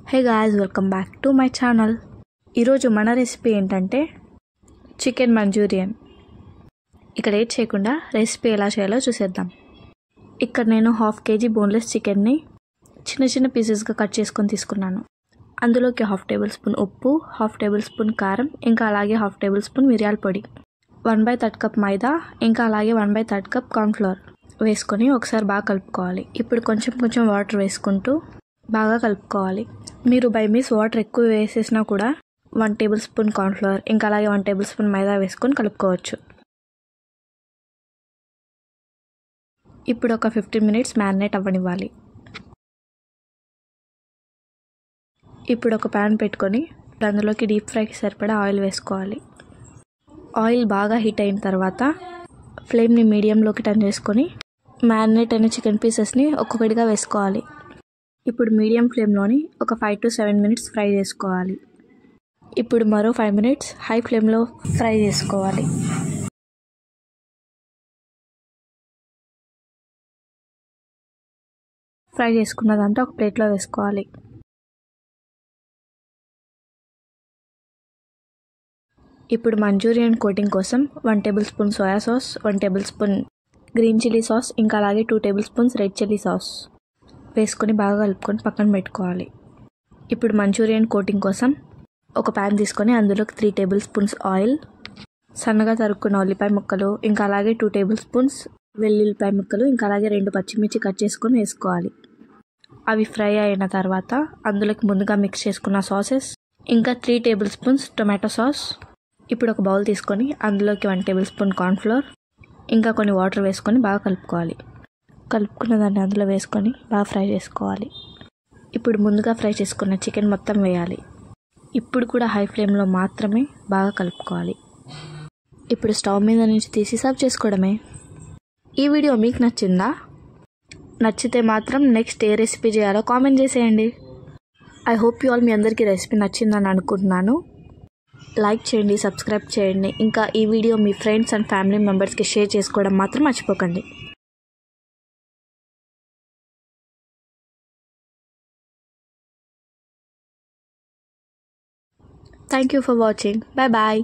Hey guys, welcome back to my channel. ఈరోజు మన recipe ఏంటంటే చికెన్ మంచూరియన్. ఇక్కడ ఏది చేయకుండా రెసిపీ ఎలా చేయాలో చూసేద్దాం. ఇక్కడ నేను 1/2 kg బోన్లెస్ చికెన్ని చిన్న చిన్న పీసెస్గా కట్ చేసుకొని తీసుకున్నాను. అందులోకి 1/2 టేబుల్ స్పూన్ ఉప్పు, 1/2 టేబుల్ స్పూన్ కారం, ఇంకా అలాగే 1/2 టేబుల్ స్పూన్ మిరియాల పొడి, 1/3 కప్ మైదా, ఇంకా అలాగే 1/3 కప్ కార్న్ఫ్లోర్ వేసుకొని ఒకసారి బాగా కలుపుకోవాలి. ఇప్పుడు కొంచెం వాటర్ వేసుకుంటూ బాగా కలుపుకోవాలి. మీరు బై మిస్ వాటర్ ఎక్కువ వేసేసినా కూడా 1 టేబుల్ స్పూన్ కార్న్ఫ్లోర్, ఇంకా అలాగే 1 టేబుల్ స్పూన్ మైదా వేసుకొని కలుపుకోవచ్చు. ఇప్పుడు ఒక 15 minutes మ్యారినేట్ అవ్వనివ్వాలి. ఇప్పుడు ఒక ప్యాన్ పెట్టుకొని అందులోకి డీప్ ఫ్రైకి సరిపడా ఆయిల్ వేసుకోవాలి. ఆయిల్ బాగా హీట్ అయిన తర్వాత ఫ్లేమ్ని మీడియంలోకి టర్న్ చేసుకొని మ్యారినేట్ అయిన చికెన్ పీసెస్ని ఒక్కొక్కటిగా వేసుకోవాలి. ఇప్పుడు మీడియం ఫ్లేమ్లోని ఒక 5 to 7 minutes ఫ్రై చేసుకోవాలి. ఇప్పుడు మరో 5 minutes హై ఫ్లేమ్లో ఫ్రై చేసుకోవాలి. ఫ్రై చేసుకున్నదంతా ఒక ప్లేట్లో వేసుకోవాలి. ఇప్పుడు మంచూరియన్ కోటింగ్ కోసం 1 table spoon soya sauce, 1 table spoon green chilli sauce, ఇంకా అలాగే 2 table spoons red chilli sauce వేసుకొని బాగా కలుపుకొని పక్కన పెట్టుకోవాలి. ఇప్పుడు మంచూరియన్ కోటింగ్ కోసం ఒక ప్యాన్ తీసుకొని అందులోకి 3 టేబుల్ స్పూన్స్ ఆయిల్, సన్నగా తరుక్కున్న ఉల్లిపాయ ముక్కలు, ఇంకా అలాగే 2 టేబుల్ స్పూన్స్ వెల్లుల్లిపాయ ముక్కలు, ఇంకా అలాగే 2 పచ్చిమిర్చి కట్ చేసుకొని వేసుకోవాలి. అవి ఫ్రై అయిన తర్వాత అందులోకి ముందుగా మిక్స్ చేసుకున్న సాసెస్, ఇంకా 3 టేబుల్ స్పూన్స్ టొమాటో సాస్. ఇప్పుడు ఒక బౌల్ తీసుకొని అందులోకి 1 టేబుల్ స్పూన్ కార్న్ఫ్లోర్, ఇంకా కొన్ని వాటర్ వేసుకొని బాగా కలుపుకోవాలి. కలుపుకున్న దాన్ని అందులో వేసుకొని బాగా ఫ్రై చేసుకోవాలి. ఇప్పుడు ముందుగా ఫ్రై చేసుకున్న చికెన్ మొత్తం వేయాలి. ఇప్పుడు కూడా హై ఫ్లేమ్లో మాత్రమే బాగా కలుపుకోవాలి. ఇప్పుడు స్టవ్ మీద నుంచి తీసి సర్వ్ చేసుకోవడమే. ఈ వీడియో మీకు నచ్చిందా? నచ్చితే మాత్రం నెక్స్ట్ ఏ రెసిపీ చేయాలో కామెంట్ చేసేయండి. ఐ హోప్ యూ ఆల్ మీ అందరికీ రెసిపీ నచ్చిందని అనుకుంటున్నాను. లైక్ చేయండి, సబ్స్క్రైబ్ చేయండి, ఇంకా ఈ video me friends and family మెంబర్స్కి షేర్ చేసుకోవడం మాత్రం మర్చిపోకండి. Thank you for watching. Bye bye.